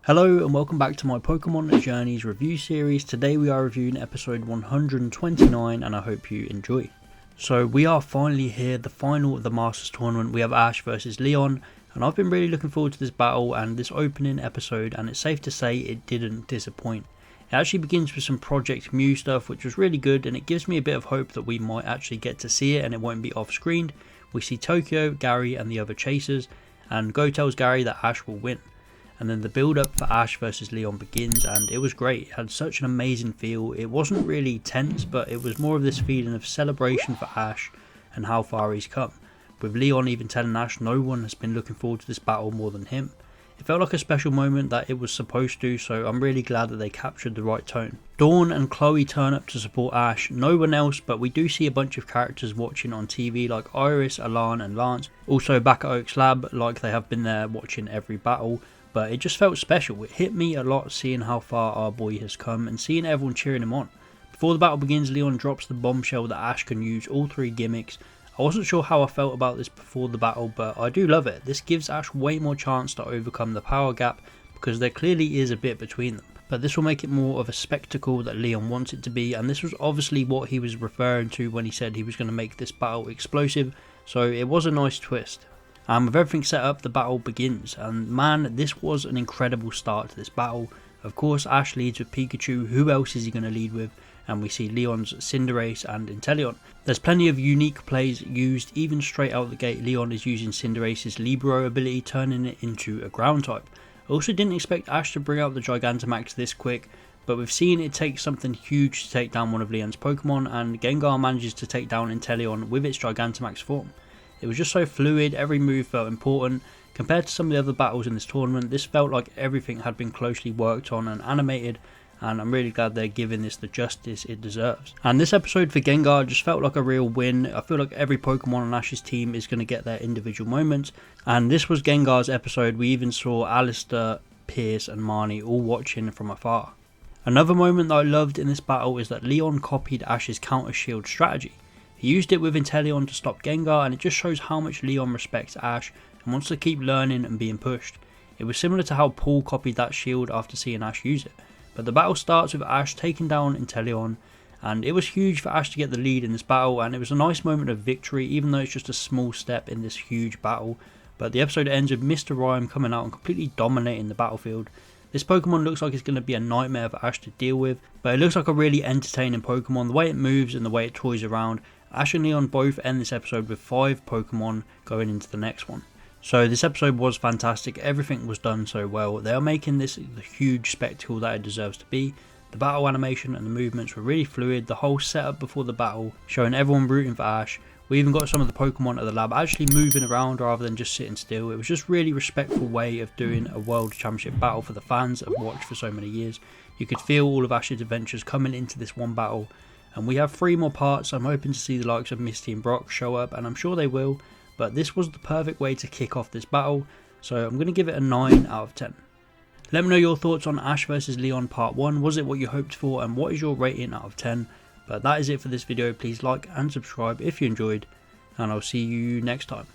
Hello and welcome back to my Pokemon Journeys review series. Today we are reviewing episode 129 and I hope you enjoy. So we are finally here, the final of the Masters tournament. We have Ash versus Leon and I've been really looking forward to this battle and this opening episode, and it's safe to say it didn't disappoint. It actually begins with some Project Mew stuff which was really good, and it gives me a bit of hope that we might actually get to see it and it won't be off screen. We see Tokyo, Gary and the other chasers, and Go tells Gary that Ash will win. And then the build up for Ash versus Leon begins and it was great. It had such an amazing feel. It wasn't really tense, but it was more of this feeling of celebration for Ash and how far he's come, with Leon even telling Ash no one has been looking forward to this battle more than him. It felt like a special moment that it was supposed to, so I'm really glad that they captured the right tone. Dawn and Chloe turn up to support Ash, no one else, but we do see a bunch of characters watching on TV like Iris, Alain and Lance, also back at Oak's lab like they have been there watching every battle. But it just felt special. It hit me a lot seeing how far our boy has come and seeing everyone cheering him on. Before the battle begins, Leon drops the bombshell that Ash can use all three gimmicks. I wasn't sure how I felt about this before the battle, but I do love it. This gives Ash way more chance to overcome the power gap because there clearly is a bit between them. But this will make it more of a spectacle that Leon wants it to be, and this was obviously what he was referring to when he said he was going to make this battle explosive, so it was a nice twist. And with everything set up, the battle begins, and man, this was an incredible start to this battle. Of course, Ash leads with Pikachu. Who else is he going to lead with? And we see Leon's Cinderace and Inteleon. There's plenty of unique plays used. Even straight out the gate, Leon is using Cinderace's Libero ability, turning it into a ground type. I also didn't expect Ash to bring out the Gigantamax this quick, but we've seen it take something huge to take down one of Leon's Pokemon, and Gengar manages to take down Inteleon with its Gigantamax form. It was just so fluid, every move felt important. Compared to some of the other battles in this tournament, this felt like everything had been closely worked on and animated, and I'm really glad they're giving this the justice it deserves. And this episode for Gengar just felt like a real win. I feel like every Pokemon on Ash's team is going to get their individual moments, and this was Gengar's episode. We even saw Alistair, Pierce and Marnie all watching from afar. Another moment that I loved in this battle is that Leon copied Ash's counter shield strategy. He used it with Inteleon to stop Gengar, and it just shows how much Leon respects Ash and wants to keep learning and being pushed. It was similar to how Paul copied that shield after seeing Ash use it. But the battle starts with Ash taking down Inteleon, and it was huge for Ash to get the lead in this battle, and it was a nice moment of victory even though it's just a small step in this huge battle. But the episode ends with Mr. Rhyme coming out and completely dominating the battlefield. This Pokemon looks like it's going to be a nightmare for Ash to deal with, but it looks like a really entertaining Pokemon. The way it moves and the way it toys around. Ash and Leon both end this episode with 5 Pokemon going into the next one. So this episode was fantastic, everything was done so well. They are making this the huge spectacle that it deserves to be. The battle animation and the movements were really fluid, the whole setup before the battle showing everyone rooting for Ash. We even got some of the Pokemon at the lab actually moving around rather than just sitting still. It was just really respectful way of doing a World Championship battle for the fans that have watched for so many years. You could feel all of Ash's adventures coming into this one battle. And we have 3 more parts. I'm hoping to see the likes of Misty and Brock show up, and I'm sure they will. But this was the perfect way to kick off this battle, so I'm going to give it a 9 out of 10. Let me know your thoughts on Ash vs Leon part 1. Was it what you hoped for, and what is your rating out of 10? But that is it for this video. Please like and subscribe if you enjoyed, and I'll see you next time.